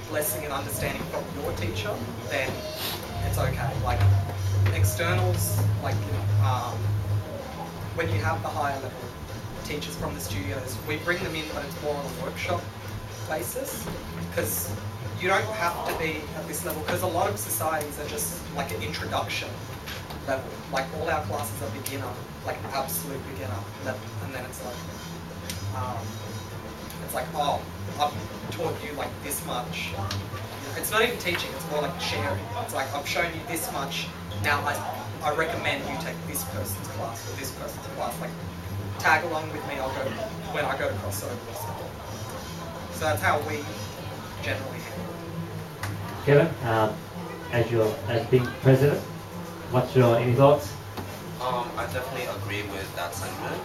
blessing and understanding from your teacher, then it's okay. Like externals, like when you have the higher level teachers from the studios, we bring them in, but it's more on a workshop basis, because you don't have to be at this level, because a lot of societies are just like an introduction level. Like all our classes are beginner, like absolute beginner level, and then it's like, oh, I've taught you like this much. It's not even teaching, it's more like sharing. It's like, I've shown you this much, now I recommend you take this person's class or this person's class. Like, tag along with me, I'll go when I go to crossovers. So that's how we generally handle it. Kevin, as being president, what's your any thoughts? I definitely agree with that sentiment.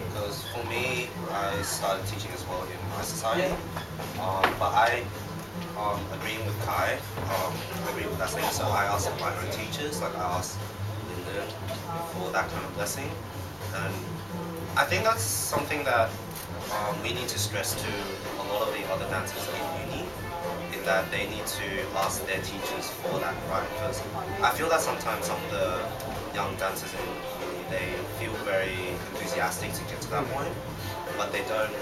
Because for me, I started teaching as well in my society. But I agreeing with Kai, agree with that thing. So I asked my own teachers, like I asked Linda for that kind of blessing. And I think that's something that we need to stress to a lot of the other dancers in uni, in that they need to ask their teachers for that, right? Because I feel that sometimes some of the young dancers in uni, they feel very enthusiastic to get to that point, but they don't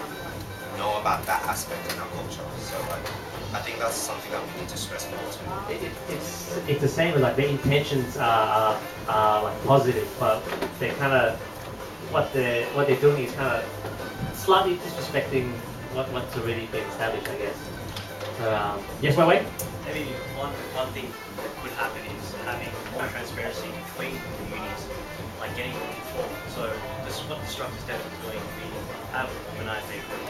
know about that aspect in our culture. So like, I think that's something that we need to stress more too. It's the same with like the intentions are like positive, but they kind of what they're doing is kind of slightly disrespecting what's already been established, I guess. So yes, my way. Maybe one thing that could happen is having more transparency between the unis, like getting informed. So this is what the Destructive Steps is doing. We have organized a group.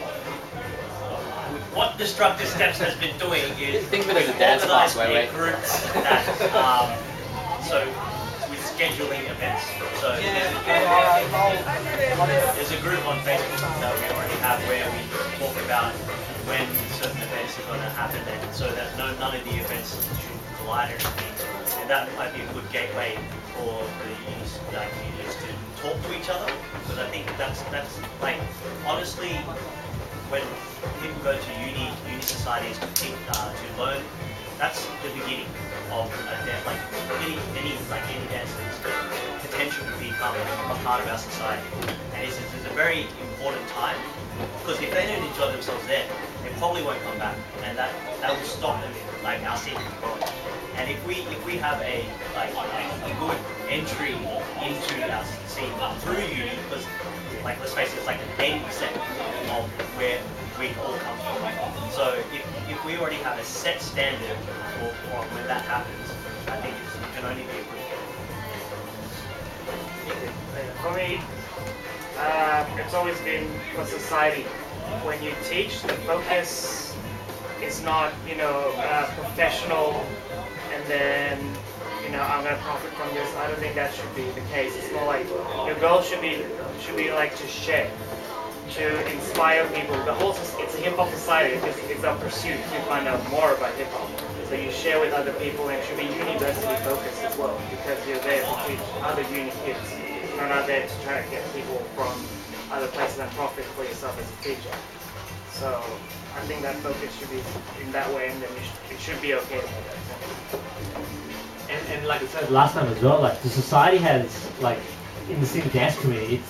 What Destructive Steps has been doing is think of it as a dance class, organize a group that so with scheduling events. So there's a group on Facebook that we already have where we talk about when certain events are going to happen, and so that none of the events should collide or anything. And that might be a good gateway for the unis to talk to each other, because I think that's like, honestly, when people go to uni societies to learn, that's the beginning of a dance. Like any dancer's potential to become a part of our society, and it's a very important time, because if they don't enjoy themselves there, they probably won't come back, and that will stop them, like our scene from growing. And if we have a good entry into our scene through uni, because like, let's face it, it's like 80% of where we all come from. So if we already have a set standard for when that happens, I think it can only be a good thing. For me, it's always been for society. When you teach, the focus is not, professional, and then, I'm gonna profit from this. I don't think that should be the case. It's more like your goal should be like to share, to inspire people. It's a hip hop society. It's a pursuit to find out more about hip hop. So you share with other people, and it should be university focused as well, because you're there to teach other uni kids. You're not there to try to get people from other places and profit for yourself as a teacher. So I think that focus should be in that way, and then it should be okay with that. And like I said last time as well, like the society has, like in the same dance community,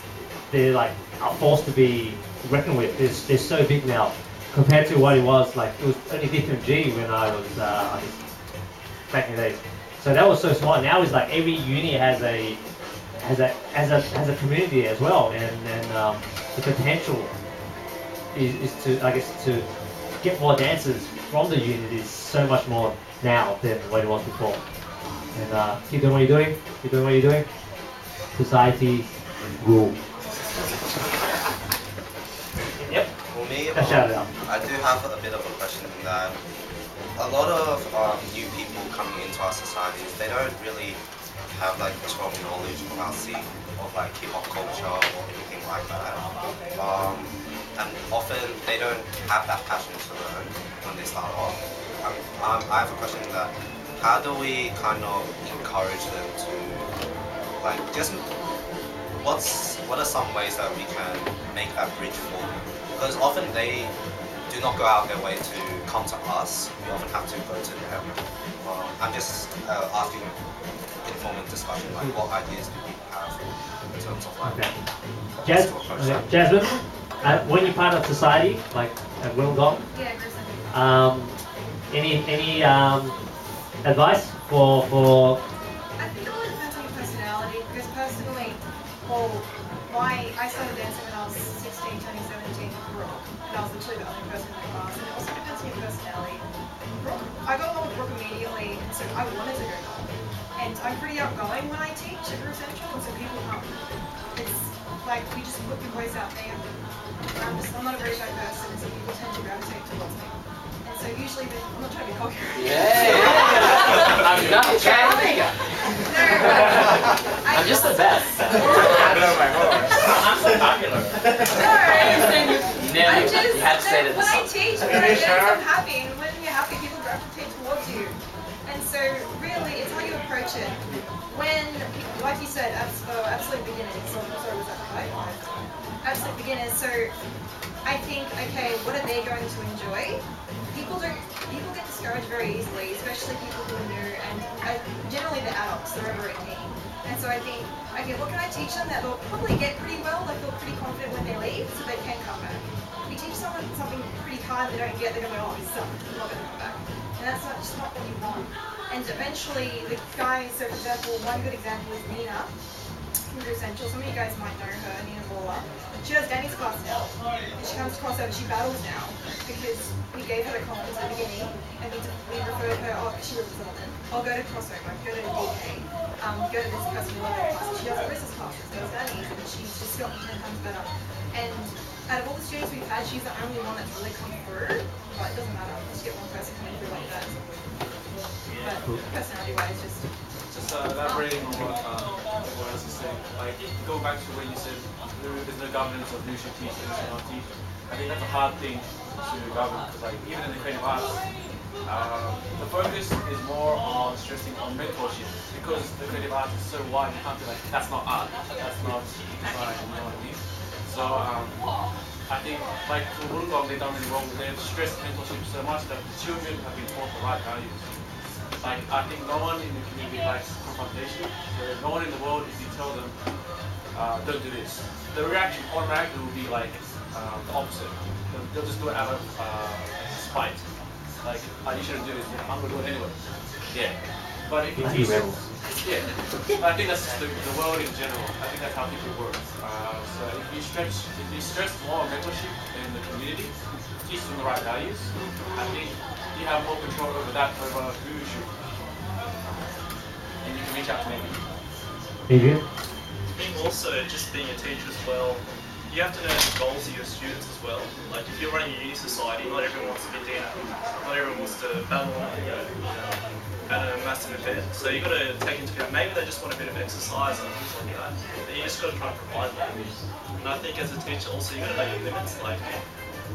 they're like are forced to be reckoned with. They're so big now compared to what it was. Like it was only DFMG when I was back in the days. So that was so small. Now it's like every uni has a community as well, and the potential is to get more dancers from the unit is so much more now than what it was before. And keep doing what you're doing. Keep doing what you're doing. Society rule. Yep. For me, Shout it out. I do have a bit of a question in that a lot of new people coming into our societies, they don't really have like strong knowledge of our scene, of like hip hop culture or anything like that. And often they don't have that passion to learn when they start off. I have a question that, how do we kind of encourage them to, like, just what are some ways that we can make that bridge for them? Because often they do not go out their way to come to us. We often have to go to them. I'm just asking informal discussion, like what ideas do people have in terms of like Jasmine, when you're part of society, like at Wollongong, any advice for I think it all depends on your personality, because personally, I started dancing when I was 16, turning 17 for Brooke, and I was literally the only person in the class, and it also depends on your personality. I got along with Brooke immediately, and so I wanted to go home. And I'm pretty outgoing when I teach at Group Central, and so people come. It's like we just put your voice out there. I'm not a very shy person, and so people tend to gravitate towards me. And so usually, I'm not trying to be cocky. I'm not trying. I'm just the best. I'm so popular. You have to say it at the when I start. teach, when I dance, I'm happy, and when you're happy, people gravitate towards you. And so, really, it's how you approach it. When, like you said, absolute beginners. Sorry, was that right? Absolute beginners. So, I think, okay, what are they going to enjoy? People get discouraged very easily, especially people who are new, and generally they're adults, they're over 18. And so I think, okay, what can I teach them that they'll probably get pretty well, like feel pretty confident when they leave, so they can come back. If you teach someone something pretty hard they don't get, they're going to go, oh, this sucks, I'm not going to come back. And that's just not what you want. And eventually, the guys, so for example, one good example is Nina from Group Central. Some of you guys might know her, Nina Baller. She does Danny's class now, and she comes to crossover, she battles now, because we gave her the confidence at the beginning, and we referred her, she lives in London, go to crossover, go to DK, go to this person who loves classes. She does business classes, goes Danny's, and she's just gotten 10 times better. And out of all the students we've had, she's the only one that's really come through, but it doesn't matter, unless you get one person coming through like that. But personality-wise, just elaborating on what else is saying, like go back to what you said, there's no governance of who should teach and who should not teach. I think that's a hard thing to govern, because like even in the creative arts, the focus is more on stressing on mentorship, because the creative arts is so wide, you can't be like, that's not art, that's not design, you know what I mean? So I think like for Wollongong, they've done really well, they've stressed mentorship so much that the children have been taught the right values. Like, I think no one in the community likes confrontation. So no one in the world, if you tell them, don't do this, the reaction automatically will be like the opposite. They'll just do it out of spite. Like, oh, you shouldn't do this. Yeah, I'm gonna do it anyway. Yeah. But if you teach, yeah. I think that's just the world in general. I think that's how people work. So if you stress more on mentorship in the community, teach them the right values, I think you have more control over that, over who you should. And you can reach out to me. Adrian? I think also, just being a teacher as well, you have to know the goals of your students as well. Like if you're running a uni society, not everyone wants to be Dina, not everyone wants to battle at a massive event. So you've got to take into account, maybe they just want a bit of exercise and things like that. But you just got to try and provide that. And I think as a teacher also, you've got to know your limits. Like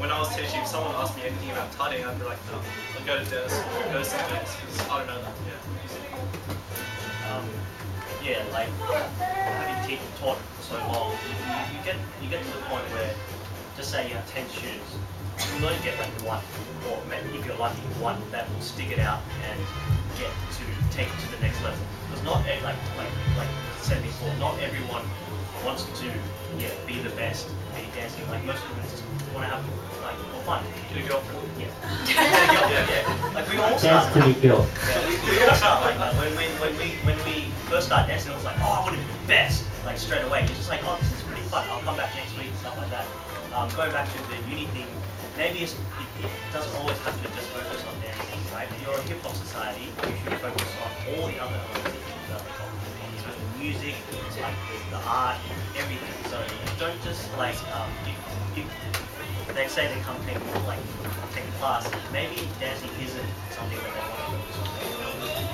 when I was teaching, if someone asked me anything about tutting, I'd be like, no, I'll go to Dennis or go to something else, because I don't know that. Like having taught for so long, you get to the point where, just say you have 10 students, you only get like one, or maybe if you're lucky, one that will stick it out and get to take it to the next level. Because not like I said before, not everyone wants to be the best at dancing. Like most of them just want to have like for fun. Get a girlfriend. Yeah. Like we all start. Dance to be killed. We all start like that. When we first started dancing, it was like, oh, I want to be the best. Like straight away, you're just like, oh, this is pretty fun. I'll come back next week, stuff like that. Going back to the uni thing, maybe it doesn't always have to just focus on dancing, right? If you're a hip hop society, you should focus on all the other elements of hip hop. So the music, it's like the art, everything. So don't just like if they say they come take a class, maybe dancing isn't something that they want to focus on.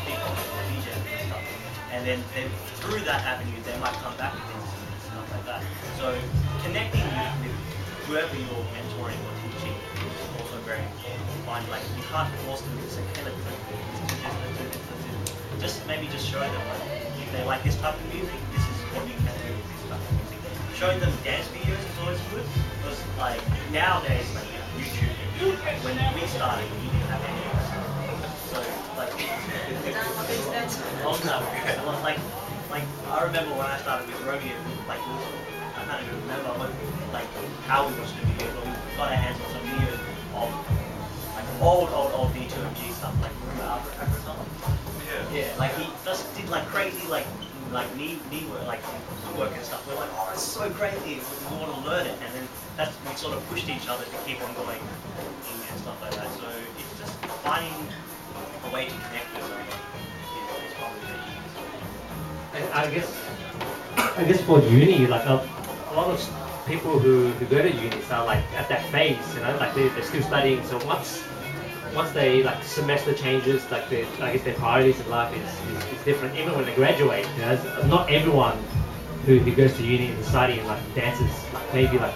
Hip hop, DJ and stuff. And then through that avenue, they might come back with things and stuff like that. So connecting with whoever you're mentoring or teaching is also very important. Find like you can't force them to say, hey, let's do this. Just maybe just show them like if they like this type of music, this is what you can do with this type of music. Showing them dance videos is always good because like nowadays like YouTube when we started, we didn't have any of this. So like, long time ago. Like I remember when I started with Romeo, like I can't even remember like how we watched the videos, but we got our hands on some videos of like old D2MG stuff, like remember Afro stuff? Yeah, like he just did like crazy like knee work, like footwork and stuff. We're like, oh, it's so crazy. We want to learn it, and then that's we sort of pushed each other to keep on going and stuff like that. So it's just finding a way to connect with someone is probably the easiest way. And I guess for uni, like a lot of people who go to uni are like at that phase, you know, like they're still studying. So once they like semester changes, like I guess their priorities in life is different. Even when they graduate, you know, not everyone who goes to uni and studying like dances, like maybe like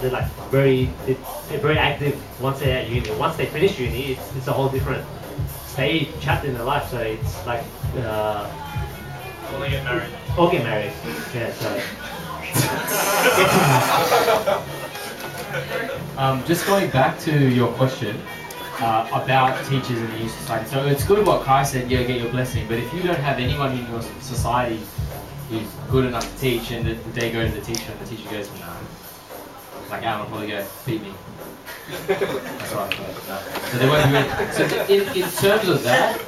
they're like they're very active once they're at uni. Once they finish uni, it's a whole different stage chapter in their life. So it's like When they get married. or get married. Yeah, so. Just going back to your question about teachers in the youth society. So it's good what Kai said, yeah, get your blessing, but if you don't have anyone in your society who's good enough to teach and they go to the teacher and the teacher goes, no, like Alan will probably go, beat me. That's what I thought. So they won't do it. So in terms of that,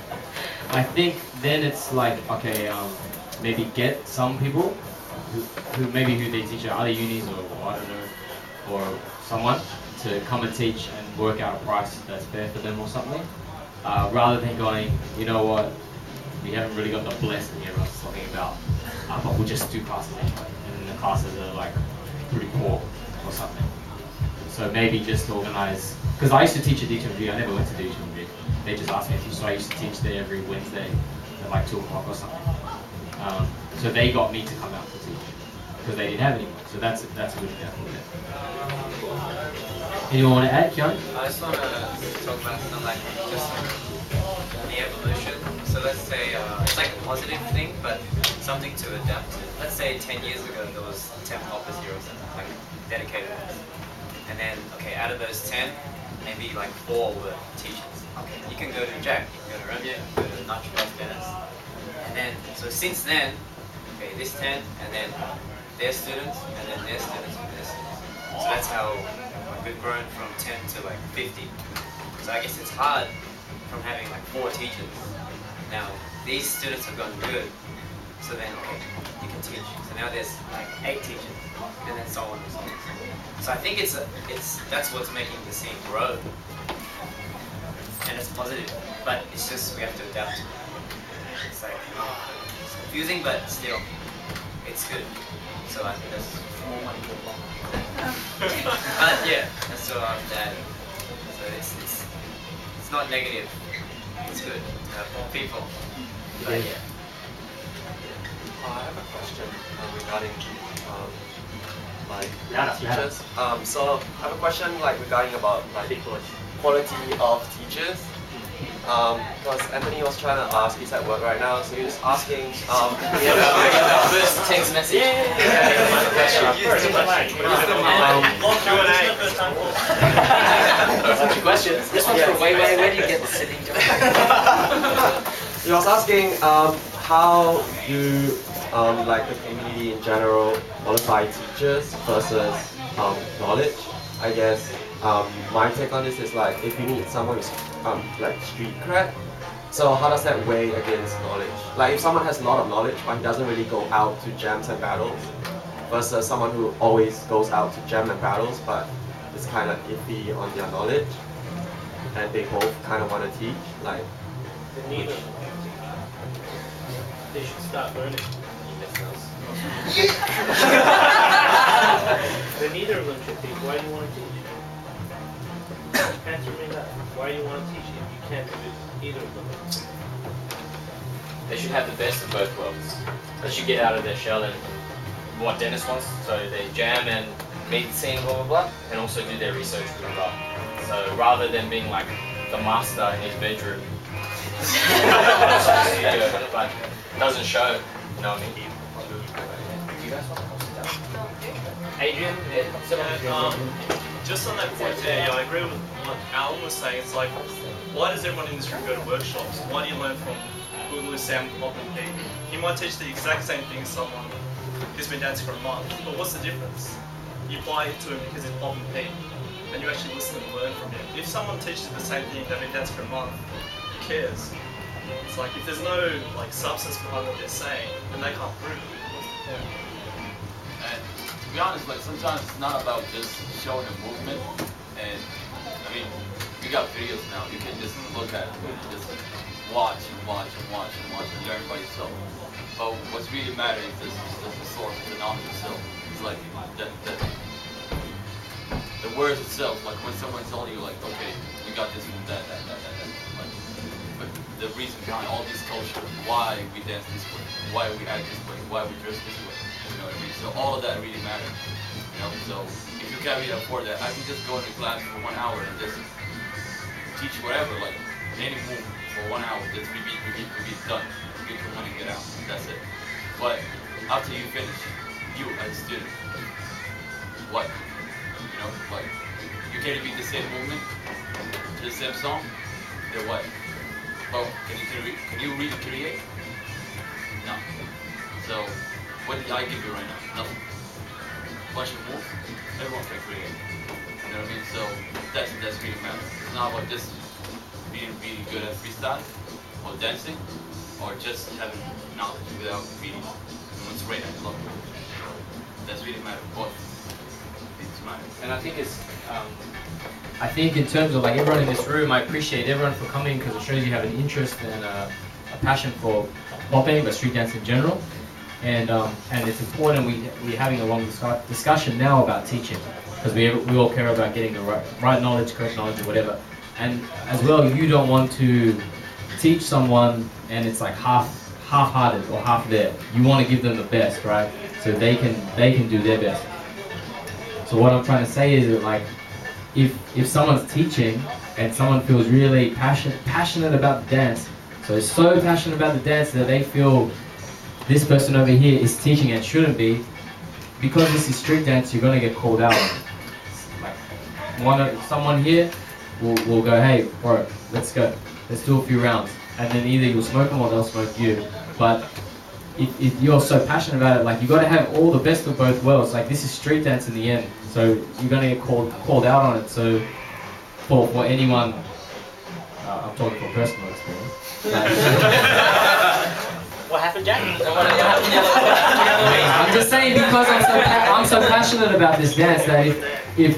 I think then it's like, okay, maybe get some people who they teach at other unis or I don't know, or someone to come and teach and work out a price that's fair for them or something, rather than going, you know what, we haven't really got the blessing everyone's talking about, but we'll just do classes anyway, and then the classes are like pretty poor or something. So maybe just organize, because I used to teach at D2MG, I never went to D2MG. They just asked me to teach, so I used to teach there every Wednesday at like 2 o'clock or something. So they got me to come out to teach because they didn't have anyone. So that's a good example there. Anyone want to add, John? I just want to talk about something like just the evolution. So let's say it's like a positive thing, but something to adapt to. Let's say 10 years ago there was 10 poppers here or something, like dedicated ones. And then, okay, out of those 10, maybe like 4 were teachers. Okay, you can go to Jack, you can go to Romeo, you can go to Nacho Dennis. And then, so since then, okay, this 10, and then their students, and then their students, and their students. So that's how we've grown from 10 to like 50. So I guess it's hard from having like 4 teachers. Now, these students have gotten good, so then, okay, you can teach. So now there's like 8 teachers, and then so on and so on. So I think that's what's making the scene grow. And it's positive, but it's just we have to adapt to it. It's like, it's confusing, but still, it's good. So I think that's more money for long. But yeah, that's what I'm at. So it's not negative. It's good to have more people. But yeah. I have a question regarding like Yeah. teachers. So I have a question like regarding about like quality of teachers. Because Anthony was trying to ask, he's at work right now, so he was asking. First text message. Questions. This one's for where do you get the sitting job? He was asking how do like the community in general qualify teachers versus knowledge. I guess my take on this is like if you need someone who's like street cred, so how does that weigh against knowledge? Like if someone has a lot of knowledge but he doesn't really go out to jams and battles, versus someone who always goes out to jam and battles but is kind of iffy on their knowledge, and they both kind of want to teach. Like Neither. They should start learning. Then neither of them should teach. Why do you want to teach? Answer me that. Why do you want to teach if you can't do either of them? They should have the best of both worlds. They should get out of their shell and what Dennis wants, so they jam and meet the scene, blah blah blah, and also do their research really well. So rather than being like the master in his bedroom, but doesn't show, you know what I mean? Do you guys want to Adrian? just on that point there, yeah, I agree with what Alan was saying. It's like, why does everyone in this room go to workshops? Why do you learn from Boogaloo, Sam, Poppin, Pete? He might teach the exact same thing as someone who's been dancing for a month, but what's the difference? You apply it to him because he's Poppin, Pete, and you actually listen and learn from him. If someone teaches the same thing they've been dancing for a month, who cares? It's like, if there's no like substance behind what they're saying, then they can't prove it. What's the point? And to be honest, like sometimes it's not about just showing a movement. And I mean, we got videos now. You can just look at it and just watch and watch and watch and watch and learn by yourself. But what's really matters is the source of the knowledge itself. It's like the words itself. Like when someone tells you, like, okay, we got this move, that. Like, but the reason behind all this culture, why we dance this way, why we act this way, why we dress this way. You know what I mean? So all of that really matters. You know, so if you can't really afford that, I can just go into class for 1 hour and just teach whatever, like any move for 1 hour, just repeat, done. Get your money, get out. That's it. But after you finish, you as a student, what? You know, like you can't repeat the same movement to the same song. Then what? Well, can you really create? No. So what did I give you right now? Nothing. Bunch of moves. Everyone can create. You know what I mean? So that's really matters. It's not about just being really good at freestyle or dancing or just having knowledge without reading. It's great. I love it. That's really matter. Both. It's matter. And I think it's, I think in terms of like everyone in this room, I appreciate everyone for coming because it shows you have an interest and a passion for popping, but street dance in general. And it's important we're having a long discussion now about teaching because we all care about getting the right knowledge, correct knowledge, or whatever. And as well, you don't want to teach someone and it's like half-hearted or half there. You want to give them the best, right? So they can do their best. So what I'm trying to say is that like if someone's teaching and someone feels really passionate about the dance, so passionate about the dance that they feel this person over here is teaching and shouldn't be, because this is street dance, you're gonna get called out. Like someone here will go, hey, bro, let's go, let's do a few rounds, and then either you'll smoke them or they'll smoke you. But if you're so passionate about it, like you got to have all the best of both worlds. Like this is street dance in the end, so you're gonna get called out on it. So for anyone, I'm talking from personal experience. What happened, Jack? I'm just saying because I'm so passionate about this dance that if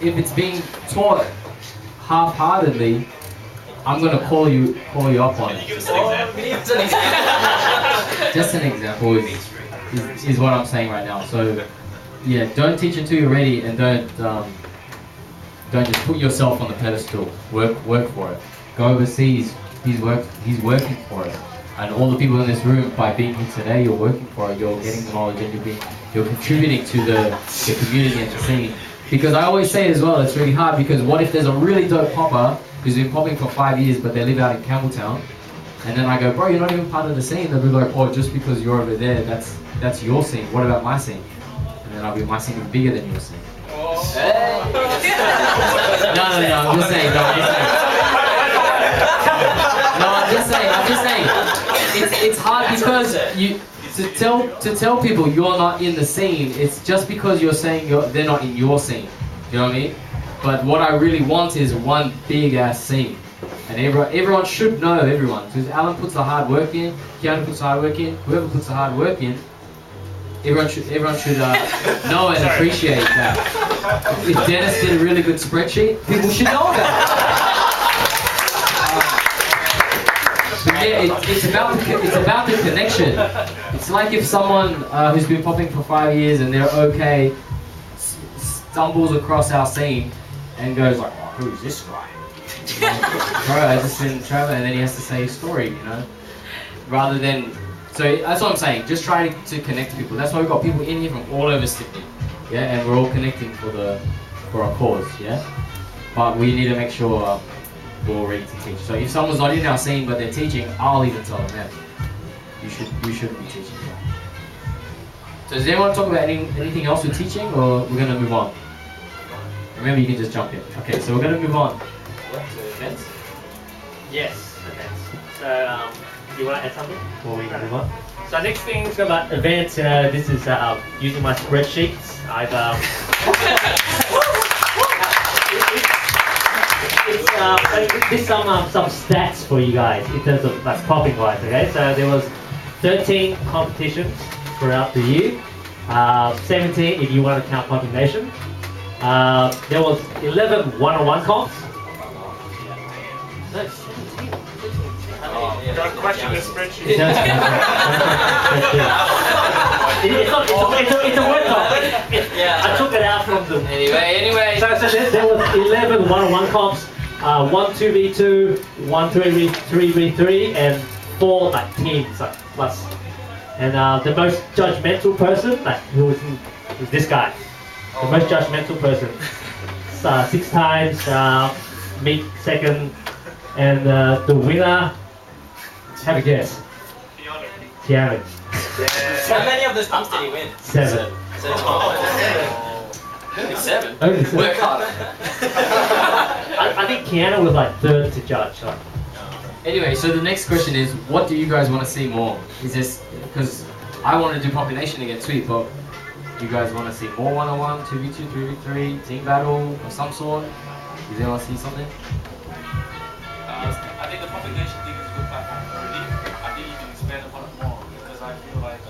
it's being taught half-heartedly, I'm gonna call you up on it. Give us an example. Just an example is what I'm saying right now. So yeah, don't teach until you're ready, and don't just put yourself on the pedestal. Work for it. Go overseas. He's working for it. And all the people in this room, by being here today, you're working for it. You're getting the knowledge, and you're contributing to the community and the scene. Because I always say as well, it's really hard because what if there's a really dope popper who's been popping for 5 years, but they live out in Campbelltown, and then I go, bro, you're not even part of the scene. They'll be like, oh, just because you're over there, that's your scene. What about my scene? And then I'll be, my scene is bigger than your scene. Oh. Hey. No, I'm just saying. I'm just saying. It's hard because to tell people you're not in the scene. It's just because you're saying they're not in your scene. You know what I mean? But what I really want is one big ass scene, and everyone should know everyone. Because Alan puts the hard work in, Keanu puts the hard work in, whoever puts the hard work in, everyone should know and appreciate that. If Dennis did a really good spreadsheet, people should know that. Yeah, it's about the connection. It's like if someone who's been popping for 5 years and they're okay stumbles across our scene and goes like, oh, who's this guy? Bro, I just didn't travel, and then he has to say his story, you know? Rather than, so that's what I'm saying. Just try to connect people. That's why we've got people in here from all over Sydney, yeah, and we're all connecting for our cause, yeah. But we need to make sure we're all ready to teach. So if someone's not in our scene but they're teaching, I'll even tell them that you shouldn't be teaching. So does anyone talk about anything else with teaching, or we're gonna move on? Remember, you can just jump in. Okay, so we're going to move on. What, to events? Yes, events. So, you want to add something before we move on? So next thing is about events. This is using my spreadsheets. I've There's some stats for you guys in terms of like popping wise. Okay, so there was 13 competitions throughout the year. 17 if you want to count Popping Nation. There was 11 one-on-one comps. No, 17. Don't question the spreadsheet. It's a word comp. I took it out from the... Anyway. So there was 11 one-on-one comps, 1 2v2, 1 3v3, and 4 like teams like plus. And the most judgmental person, like who was this guy. The most judgmental person. 6 times, me second, and the winner. Have a guess. Keanu. How many of those pumps did he win? 7. Only 7? Only 7. Work harder. I think Keanu was like 3rd to judge. So. Anyway, so the next question is, what do you guys want to see more? Is this, because I want to do population again too, but do you guys want to see more one-on-one, 2v2, 3v3, team battle of some sort? Does anyone see something? I think the population thing is a good platform already. I think you can expand upon it more because I feel like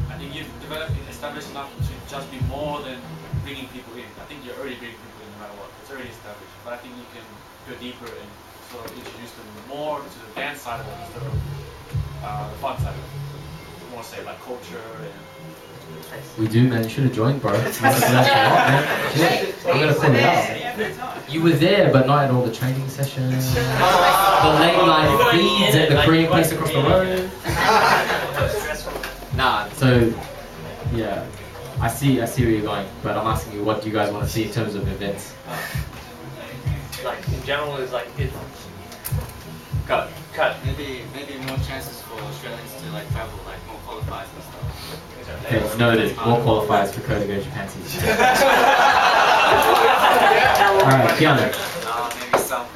I think you've developed and established enough to just be more than bringing people in. I think you're already bringing people in no matter what. It's already established. But I think you can go deeper and sort of introduce them more to the dance side of it instead of the fun side of it. More say like culture and. We do, man. You should have joined, bro. I'm gonna call it out. You were there, but not at all the training sessions, the late night feeds at the Korean place across the road. Nah. So, yeah, I see where you're going, but I'm asking you, what do you guys want to see in terms of events? Like in general, is like it's Cut. Maybe more chances for Australians to like travel, like more qualifiers and stuff. Okay, it's noted. More qualifiers for Koda Go Japan season. Alright, Keanu. Maybe some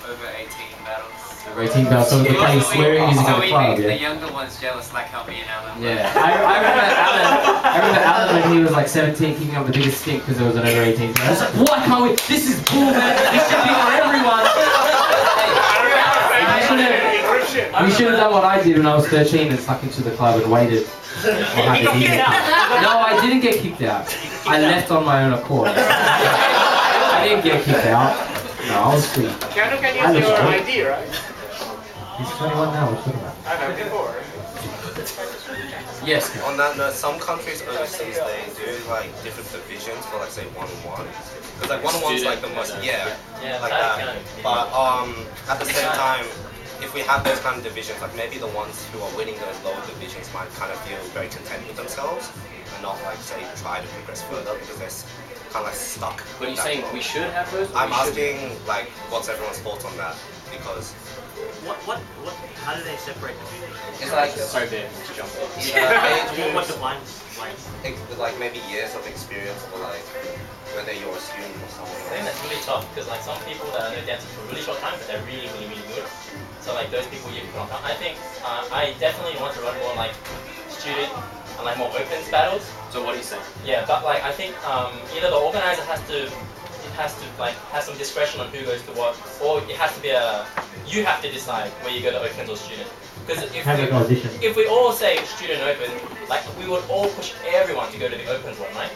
over 18 battles. Over 18 battles, so we're playing swearing music at the club, the yeah? younger ones jealous like how me and Alan. Yeah, I remember Alan when he was like 17 keeping up the biggest stink because there was an over 18. I was like, why can't we? This is cool, man. This should be for everyone. We should have done what I did when I was 13 and stuck into the club and waited. No, I didn't get kicked out. I left on my own accord. I didn't get kicked out. No, I was free. Keanu can use your ID, right? He's 21 now, what's about? I know, before. Yes. On that note, some countries overseas they do like different divisions for like say one-on-one. Because like one-on-one's like the most like that. But at the same time, if we have those kind of divisions, like maybe the ones who are winning those lower divisions might kind of feel very content with themselves and not like say try to progress further because they're kind of like stuck. But are you saying we should have those? I'm asking like what's everyone's thoughts on that because. How do they separate between these? It's like sorry, Ben, just jump in. What defines like? Like maybe years of experience or like whether you're a student or someone. I think that's really tough because like some people that are dancing for a really short time but they're really good. So like those people you can count. I think I definitely want to run more like student and like more opens battles. So what are you saying? Yeah, but like I think either the organizer has to like have some discretion on who goes to what, or it has to be you have to decide where you go to opens or student. Because if we all say student open, like we would all push everyone to go to the opens one, right?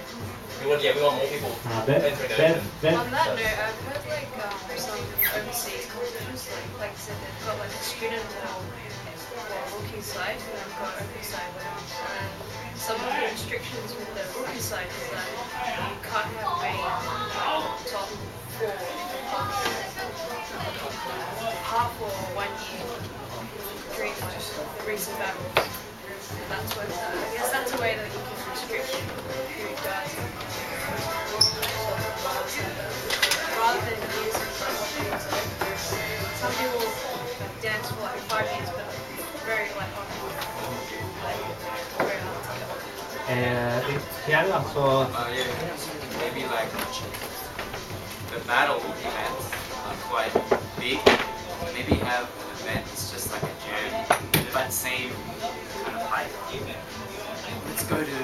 We want more people entering the open. On that note, I've heard like some overseas competitions, like I said, they've got like a student rookie side, and they've got open side. Some of the restrictions with the rookie side is that you can't have made top 4 half or 1 year during the recent battles. That's what I guess that's a way that you can restrict who does rather than using some people dance for like 5 years but very like on very hard. And Keanu, so maybe like battle events are quite big, maybe have an event that's just like a jam, but same kind of height. Let's go to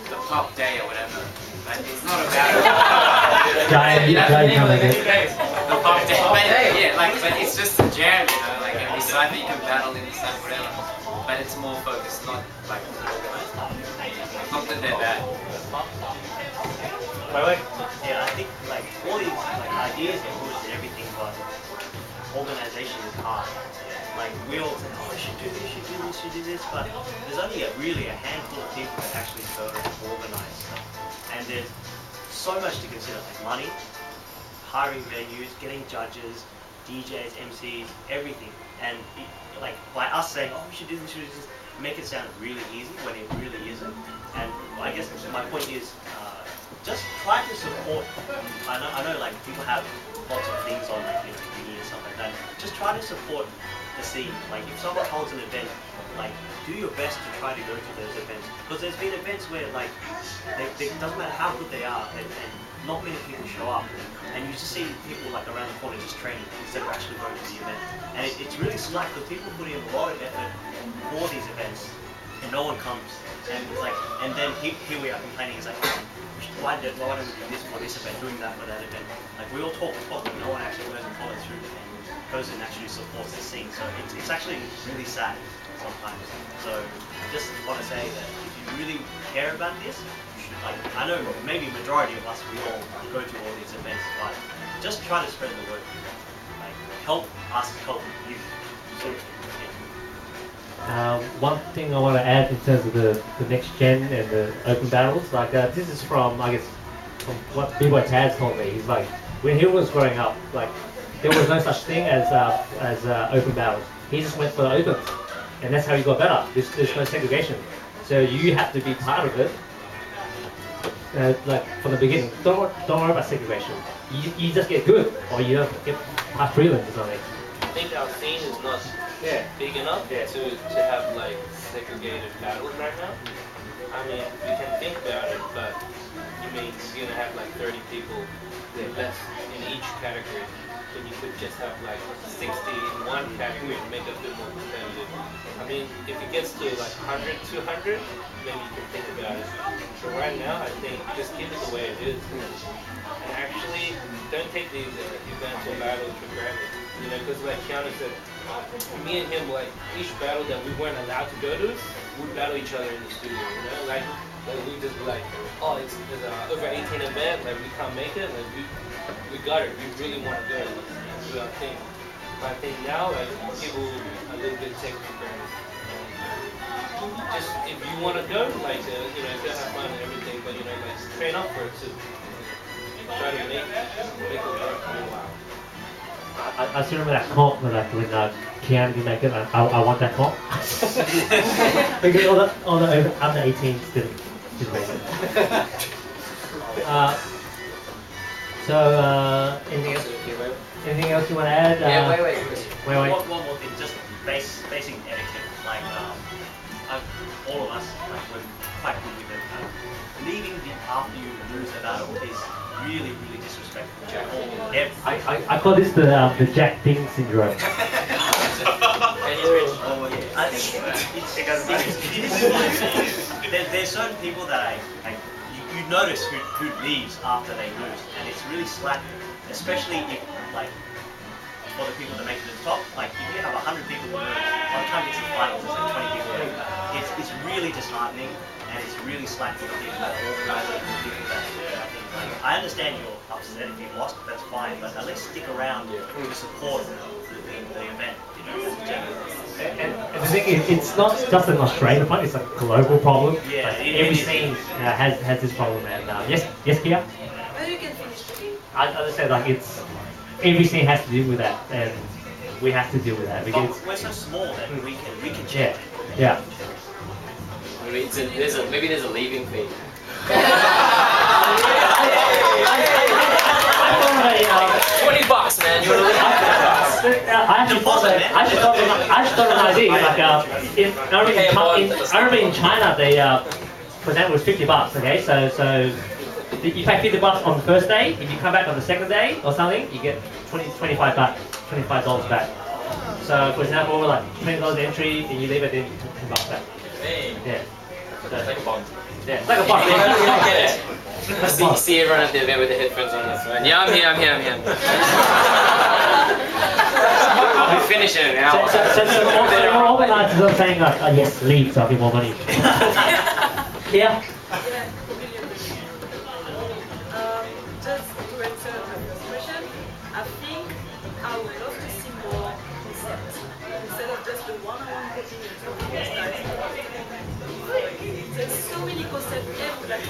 the pop day or whatever, but it's not about the pop day. But yeah, like, but it's just a jam, you know, like every cipher you can battle in the same whatever. But it's more focused, not like organized. Not that they're bad. Yeah, I think like all these like ideas are good and everything, but organization is hard. Like we all say, oh, we should do this, should do this, but there's only really a handful of people that actually go and organize stuff. And there's so much to consider, like money, hiring venues, getting judges, DJs, MCs, everything. And like by us saying, oh, we should do this, make it sound really easy when it really isn't. And I guess my point is, just try to support. I know, like people have lots of things on like community and stuff like that. Just try to support the scene. Like if someone holds an event, like do your best to try to go to those events. Because there's been events where like it doesn't matter how good they are, and not many people show up, and you just see people like around the corner just training instead of actually going to the event. And it's really slack because people put in a lot of effort for these events, and no one comes. And it's like, and then here we are complaining. It's like, why don't we do this for this event, doing that for that event? Like we all talk, but no one actually goes and follows through and goes and actually supports the scene. So it's actually really sad sometimes. So I just want to say that if you really care about this, you should, like, I know maybe majority of us, we all go to all these events, but just try to spread the word. Like help us help you. So, one thing I want to add in terms of the next gen and the open battles, like this is from, I guess, from what B-Boy Taz told me. He's like, when he was growing up, like there was no such thing as open battles. He just went for the opens, and that's how he got better. There's no segregation, so you have to be part of it, like from the beginning. Don't worry about segregation. You just get good, or you don't get past prelims or something. I think our scene is not big enough to have like segregated battles right now. I mean, we can think about it, but you mean you're gonna have like 30 people less in each category, then you could just have like 60 in one category and make it a bit more competitive. I mean, if it gets to like 100, 200, maybe you can think about it. But right now, I think just keep it the way it is. And actually, don't take these events or battles for granted. You know, because like Keanu said, me and him, like each battle that we weren't allowed to go to, we'd battle each other in the studio. You know, like we'd just be like, oh, it's over 18 event, like we can't make it, like we got it. We really want to go. Like, do our thing. But I think now, like people a little bit take it for granted. Just if you want to go, like you know, still have fun and everything, but you know, like train up for it too. Try to make it work for a while. I still remember that comp when Keanu didn't make it. I want that comp because all the under 18s didn't make it. Anything else you want to add? Wait. One more thing, just basic etiquette. Like all of us, like we're quite good with it. Leaving after you lose a battle is really disrespectful. I call this the Jack Ding syndrome. I think there's certain people that you notice who leaves after they lose, and it's really slack, especially if like for the people that make it to the top. Like if you have 100 people who lose, by the time it's the finals, there's like 20 people there. It's really disheartening, and it's really slack for the people that organize it and the people that I think. Like, I understand you're upset if you lost, that's fine, but at least stick around to support the event. You know, that's general. And the thing is, it's not just an Australian problem; it's a global problem. Yeah, like, every scene has this problem. And yes, Kia. You can finish. I understand, like it's every scene has to deal with that, and we have to deal with that because we're so small that we can check. Yeah. Maybe there's a leaving fee. $20, man. You I actually thought of an idea. Like, I remember in China, they for example, it was $50. Okay, so You pay $50 on the first day. If you come back on the second day or something, you get 25 back, $25 back. So for example, like $20 entry, and you leave it, then you $10 back. Hey. Yeah. So It's like a bond. Yeah, it's like a bond. I get it. See everyone at the event with the headphones on. That's right. Yeah, I'm here. We finish in an hour. So your organisers are saying like, oh yes, leave, so I'll get more money. Yeah. Just to answer the first question, I think I would love to see more concepts instead of just the one-on-one coaching and talking with guys. There's so many concepts everywhere.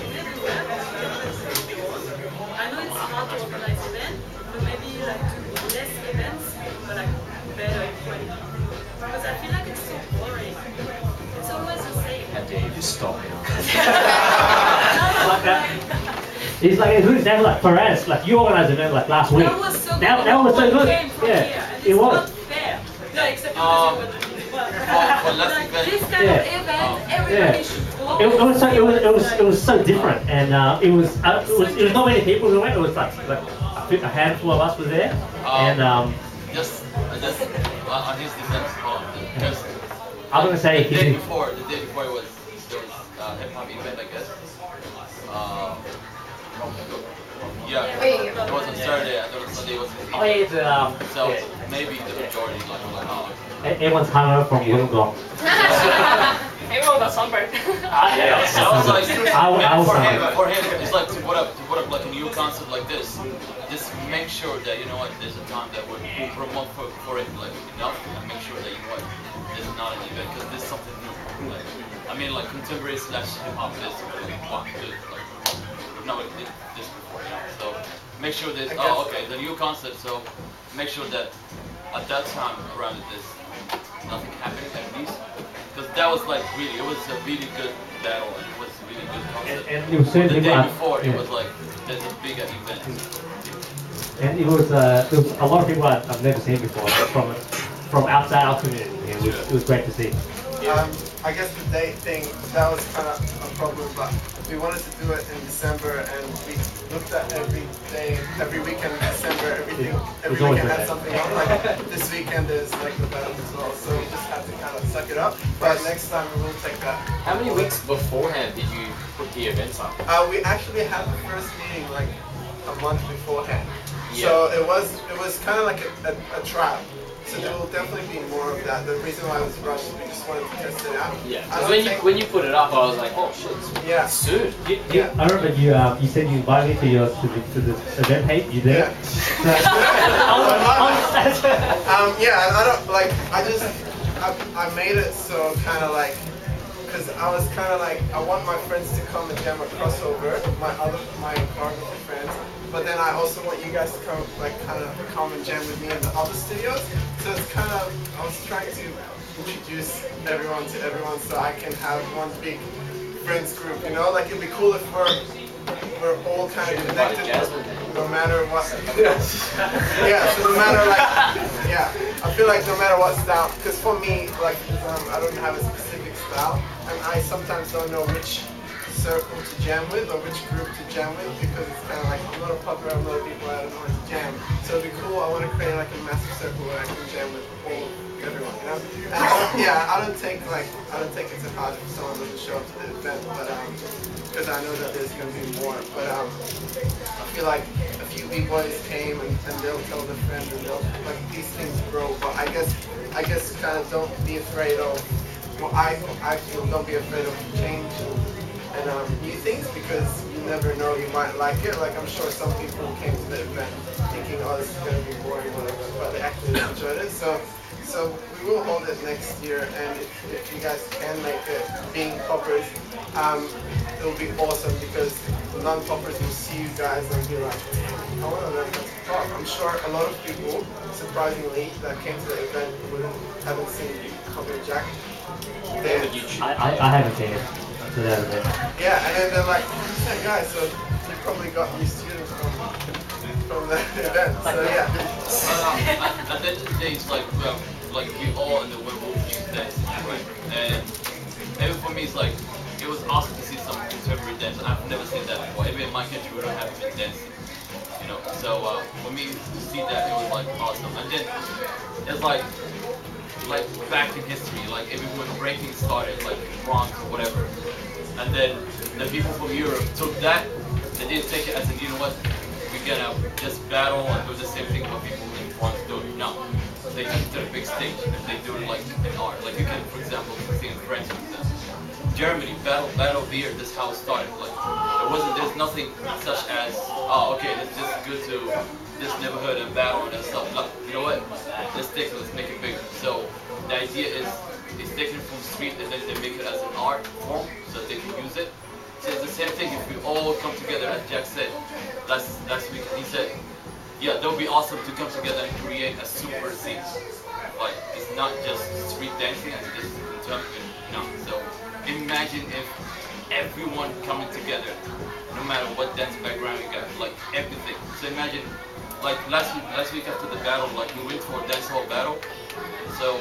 I know it's hard to organize events, but maybe like do less events, but like better quality. Because I feel like it's so boring. It's always the same. How dare you just stop now? It's like a good example, like for us, like you organized an event like last week. That was so good. That was so good. Yeah, it was. Not fair. No, except for last like event. this kind of event, everybody should go. It was so different, and it was not many people who went. It was like a handful of us were there, and just on his defense, because I'm gonna say the day before it was there was hip hop event, I guess. Yeah, it was on Saturday. I thought Sunday was. Oh yeah, so maybe the majority everyone's hungover from Wollongong. Everyone got sunburned. Yeah, so I was like, for him, sunburned. it's like to put up like a new concept like this. Just make sure that you know what there's a time that we'll promote for it like enough, and make sure that you know what this is not an event because this is something new. Like, I mean, like contemporary / hip hop is really fun. Like, we've never did this before, you know. So make sure that okay, the new concept. So make sure that at that time around this, nothing happening at least. Because that was like really, it was a really good battle and it was a really good concept. And it was the day before, it was like, there's a bigger event. And it was a lot of people I've never seen before from outside our community. It was great to see. I guess the date thing, that was kind of a problem, but we wanted to do it in December and we looked at every day, every weekend in December, every weekend had something on. Like this weekend is like the battle as well, so we just have to kind of suck it up. But next time we will take that. How many weeks beforehand did you put the events up? We actually had the first meeting like a month beforehand. Yeah. So it was kind of like a trial. So there will definitely be more of that. The reason why I was rushed is we just wanted to test it out. Yeah. Because when you put it up, I was like, oh shit. Yeah. Soon. I remember you said you invited me to the event page. You did. Yeah. Yeah. I don't like. I made it so kind of like. Because I was kind of like, I want my friends to come and jam a crossover, my choreography friends, but then I also want you guys to come, like, kind of come and jam with me in the other studios. So it's kind of, I was trying to introduce everyone to everyone so I can have one big friends group, you know? Like, it'd be cool if we're all kind of connected, no matter what. Yeah, so no matter, like, yeah, I feel like no matter what style, because for me, like, I don't have a specific style. And I sometimes don't know which circle to jam with or which group to jam with because it's kind of like I'm not a popper, I'm not a people, I don't know how to jam. So it'd be cool. I want to create like a massive circle where I can jam with everyone, you know. And I don't take it to heart if someone doesn't show up to the event, but because I know that there's gonna be more. But I feel like a few B-boys came and they'll tell their friends and they'll like these things grow. But I guess kind of don't be afraid of. Well, I feel don't be afraid of change and new things because you never know, you might like it. Like I'm sure some people came to the event thinking, oh, this is going to be boring, whatever, but they actually enjoyed it. So we will hold it next year, and if you guys can make it, being poppers, it will be awesome because non-poppers will see you guys and be like, I want to learn how to pop. I'm sure a lot of people, surprisingly, that came to the event haven't seen Poppin Jack. I haven't seen it. So yeah, and then they're like, who's that guy? So you probably got new students from the event. So yeah. At the end of the day, it's like we all in the werewolf dance, right? And maybe for me, it's like it was awesome to see some contemporary dance. I've never seen that before. Even in my country, we don't have even dancing. You know, so for me to see that, it was like awesome. And then it's like back in history, like even when breaking started, like in France or whatever. And then the people from Europe took that, they didn't take it as in, you know what, we're gonna just battle and do the same thing what people in France do. No. They took it to the big stage and they do it like in art. Like you can, for example, see in France, for example. Germany, battle of the year, this is how it started. Like there's nothing such as, oh okay, let's just go to this neighborhood and battle and stuff. No, you know what? Let's take it, let's make it bigger. So the idea is it's taken from the street and then they make it as an art form so that they can use it. So it's the same thing if we all come together, as Jack said last week. He said, yeah, that would be awesome to come together and create a super scene. Like it's not just street dancing and just no. So imagine if everyone coming together, no matter what dance background you got, like everything. So imagine, like last week after the battle, like we went for a dance hall battle. So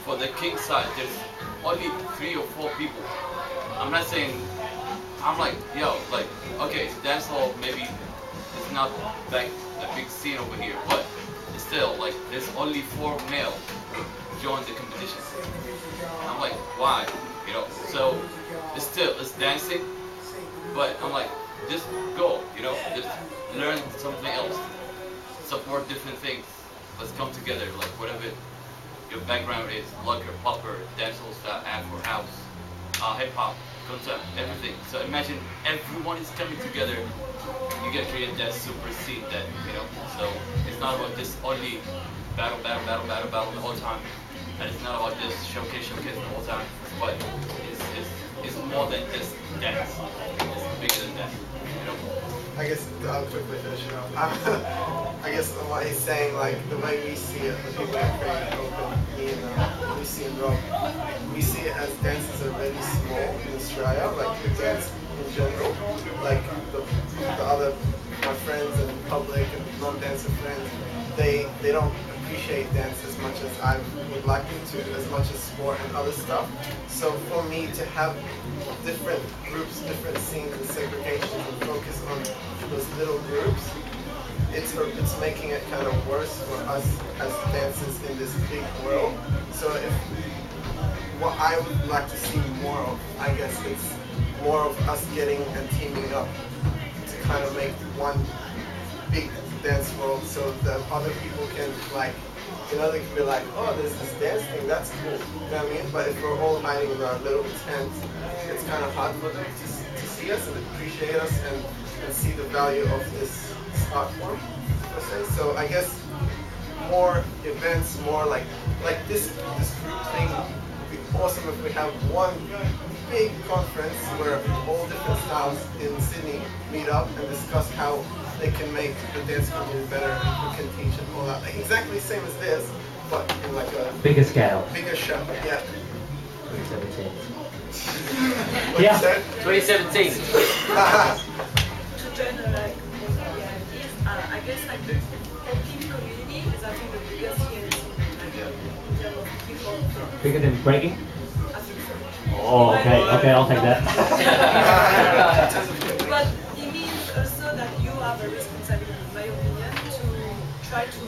for the king side, there's only 3 or 4 people. I'm not saying, I'm like, yo, like, okay, it's dance hall, maybe it's not like a big scene over here, but still, like, there's only 4 male join the competition. I'm like, why? You know, so it's dancing, but I'm like, just go, you know, just learn something else, support different things, let's come together, like whatever your background is, lugger, popper, dancehall style, afro, house, hip hop, concept, everything. So imagine everyone is coming together, you get create that super scene that, you know, so it's not about just only battle the whole time. And it's not about just showcase the whole time, but it's more than just dance. It's bigger than that, you know? I guess I'll quickly finish it up. I guess what he's saying, like the way we see it, the people that create open, me and Lucy and Rob, we see it as dances are really small in Australia, like the dance in general. Like the other, my friends and public and non-dancer friends, they don't appreciate dance as much as I would like them to, as much as sport and other stuff. So for me to have different groups, different scenes and segregations and focus on those little groups, it's making it kind of worse for us as dancers in this big world. So if what I would like to see more of, I guess it's more of us getting and teaming up to kind of make one big dance world so that other people can, like, you know, they can be like, oh, there's this dance thing, that's cool, you know what I mean? But if we're all hiding in our little tents, it's kind of hard for them to see us and appreciate us and see the value of this art form, per se. So I guess more events, more like this group thing would be awesome if we have one big conference where all different styles in Sydney meet up and discuss how they can make the dance community better and who can teach and all that. Like exactly the same as this, but in like a bigger scale. Bigger show, yeah. 2017. What Yeah. you said? 2017. To join like I guess like the Poppin community is I think the biggest here in terms of people. Bigger than breaking? I think so. Oh, okay, I'll take that. But it means also that you have a responsibility, in my opinion, to try to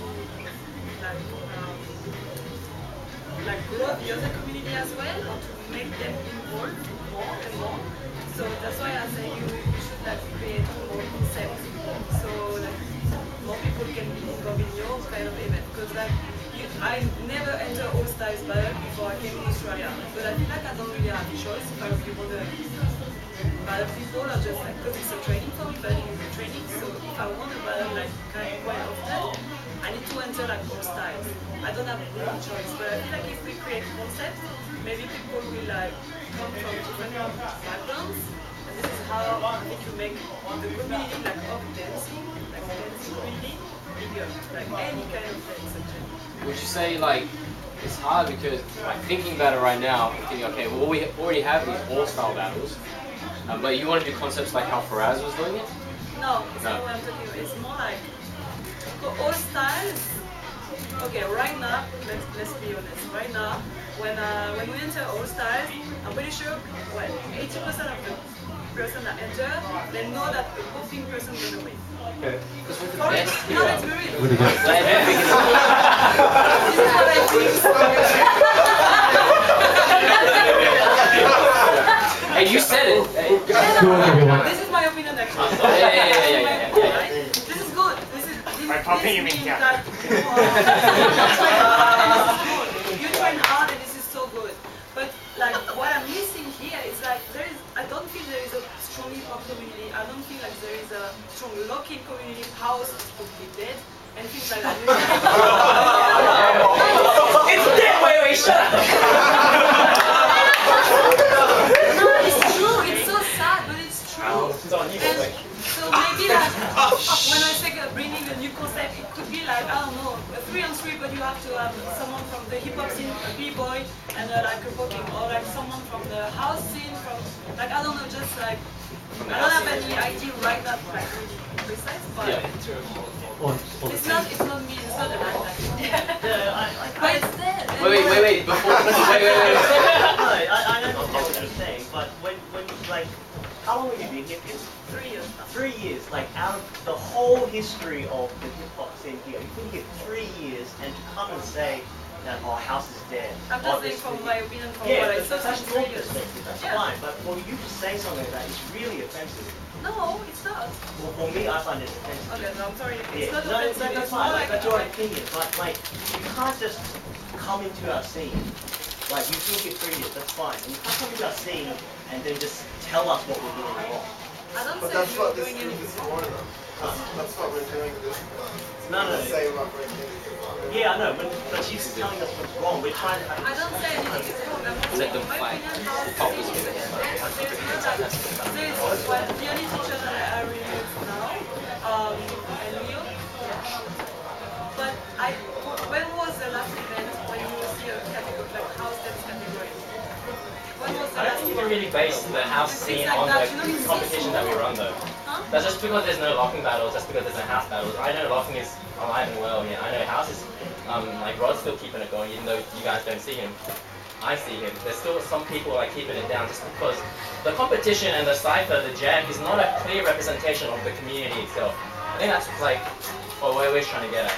like grow the other community as well, or to make them involved more and more. So that's why I say you should like create more concepts, so like more people can be involved in your kind of event. Because like I never entered All Stars Battle before I came to Australia, but I feel like I don't really have a choice if I really want to battle people, or just like because it's a training for me, battling is a training. So if I want to battle like kind of quite often, I need to enter like All Stars. I don't have any choice, but I feel like if we create concepts, maybe people will like come from different backgrounds, and this is how I think you make the community like of dancing, like dancing community, bigger, like any kind of dance actually. Would you say like it's hard because like thinking about it right now, I'm thinking okay, well we already have these all-style battles, but you want to do concepts like how Faraz was doing it? No, it's not what I'm talking about. It's more like all styles. Okay, right now, let's be honest. Right now, when we enter all styles, I'm pretty sure 80% of the person that enter, they know that the popping person is gonna win. Because we're the Sorry, best. no, that's very real. We're the best. This is what I think. Hey, you said it. Good work, everyone. This is my opinion actually. Yeah. This is good. By popping, you mean means yeah. that you train hard and this is so good. But like what I'm missing here is like I don't feel there is a strong hip hop community. I don't feel like there is a strong locking community. House is probably dead and things like that. It's dead. Wait, shut up. No, it's true. It's so sad, but it's true. And so maybe like when I say bringing a new concept, it could be like, I don't know, a 3-on-3, but you have to have someone from the hip hop scene, a b-boy, and like a popping, or like someone from the house scene, from like I don't know, just like I don't have any idea right now, like really precise, but it's not me, it's not an act actually. But it's there. Wait. Before. Wait. I know what you're saying, but when like, how long have you been here? 3 years. 3 years. Like out of the whole history of the hip hop scene here, you've been here 3 years, and to come and say that our house is dead. I'm just saying from my opinion, from Yeah, what I but saw that's since your 3 years. perspective. That's Yeah. fine. But for you to say something like that is really offensive. No, it's not. Well, for me, I find it offensive. Okay, no, I'm sorry. It's Yeah, not no, offensive. that's It's more fine. like That's your opinion. But like, you can't just come into our scene. Like, you've been here 3 years. That's fine. And you can't come into our scene and then just tell us what we're doing wrong. I don't But say that's you're what this doing group anything is for, though. That's what we're doing this. No. Say what we're doing. Yeah, I know, but she's telling us what's wrong. We're trying to have. I don't say anything is wrong. I'm just saying, in my opinion, how there's not that. There's well, the only teacher that I really use now, and Leo. But when was the last event when you see a category like house dance category? When was the I don't last think you one? can really base the house scene on the competition that we run though. Huh? That's just because there's no locking battles, just because there's no house battles. I know locking is alive and well here. I know house is, like Rod's still keeping it going, even though you guys don't see him. I see him. There's still some people like keeping it down just because the competition and the cipher, the jam, is not a clear representation of the community itself. I think that's like what we're trying to get at.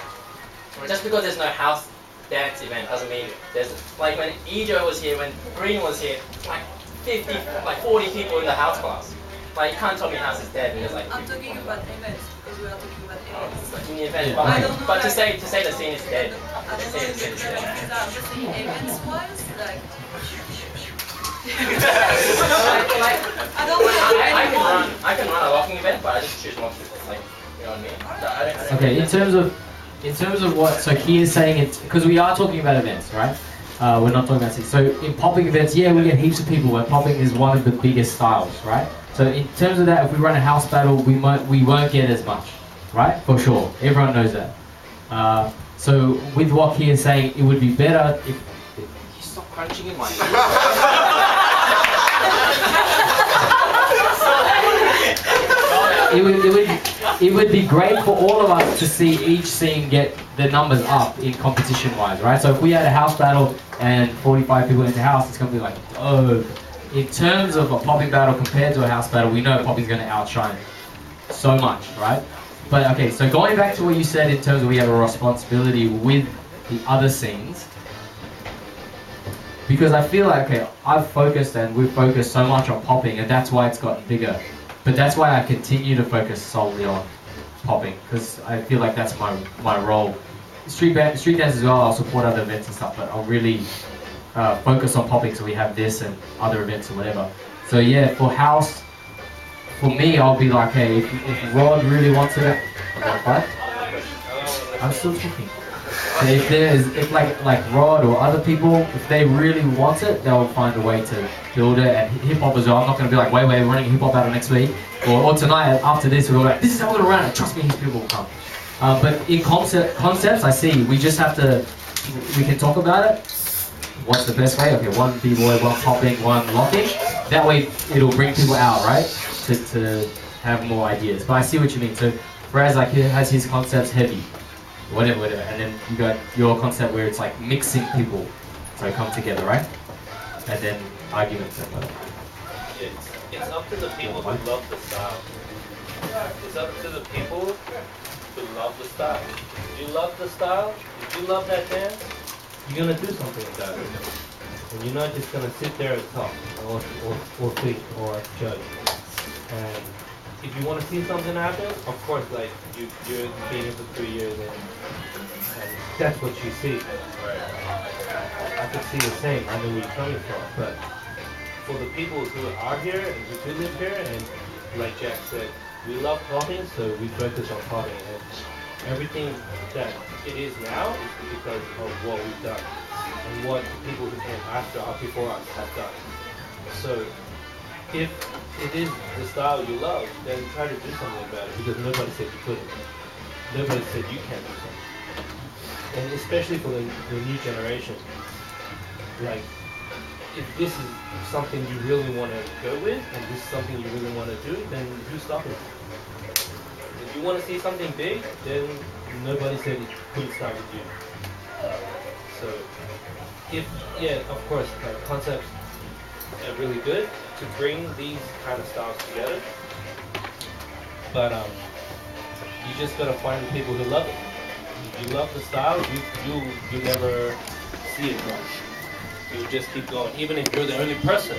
Just because there's no house dance event doesn't mean there's like when Ejo was here, when Green was here, like 50, like 40 people in the house class. Like you can't tell me house is dead because like I'm talking about events because we are talking about events. in the event, Yeah. but to say the scene is dead. I don't know if it's I'm just saying events wise, like. I don't want to I can run a locking event, but I just choose not to. Like, you know what I mean? I don't Okay, in terms of what, so he is saying it, because we are talking about events, right? We're not talking about cities. So in popping events, yeah, we get heaps of people, and popping is one of the biggest styles, right? So in terms of that, if we run a house battle, we won't get as much, right? For sure, everyone knows that. So with what he is saying, it would be better if Stop crunching in my. it would be great for all of us to see each scene get the numbers up in competition wise, right? So if we had a house battle and 45 people into house, it's going to be like, oh. In terms of a popping battle compared to a house battle, we know popping's going to outshine so much, right? But okay, so going back to what you said in terms of we have a responsibility with the other scenes, because I feel like, okay, I've focused and we've focused so much on popping, and that's why it's gotten bigger. But that's why I continue to focus solely on popping, because I feel like that's my role. Street dance as well, I'll support other events and stuff, but I'll really focus on popping, so we have this and other events or whatever. So yeah, for house, for me, I'll be like, hey, if Rod really wants it, I'm still talking. So if like Rod or other people, if they really want it, they'll find a way to build it. And hip hop as well. I'm not going to be like, wait, we're running a hip hop battle next week, or tonight after this we're like, this is how we're going to run it. Trust me, these people will come. But in concepts, I see. We just have to. We can talk about it. What's the best way? Okay, one b-boy, one popping, one locking. That way, it'll bring people out, right? To have more ideas. But I see what you mean. So, Raz like has his concepts heavy. Whatever, and then you got your concept where it's like mixing people, so come together, right? And then arguments and whatever. It's up to the people who love the style. It's up to the people who love the style. If you love the style, if you love that dance, you're gonna do something about it. And you're not just gonna sit there and talk or think or judge. And if you want to see something happen, of course, like you're being here for 3 years and that's what you see. I could see the same. I know where you're coming from, but for the people who are here and who do live here, and like Jack said, we love Poppin, so we focus on Poppin. And everything that it is now is because of what we've done and what the people who came after us, before us, have done. So if it is the style you love, then try to do something about it, because nobody said you couldn't. Nobody said you can't do something. And especially for the new generation, like, if this is something you really want to go with, and this is something you really want to do, then do stop it. If you want to see something big, then nobody said it couldn't start with you. So, of course, concepts are really good to bring these kind of styles together. But you just gotta find the people who love it. If you love the style, you never see it wrong. You just keep going, even if you're the only person.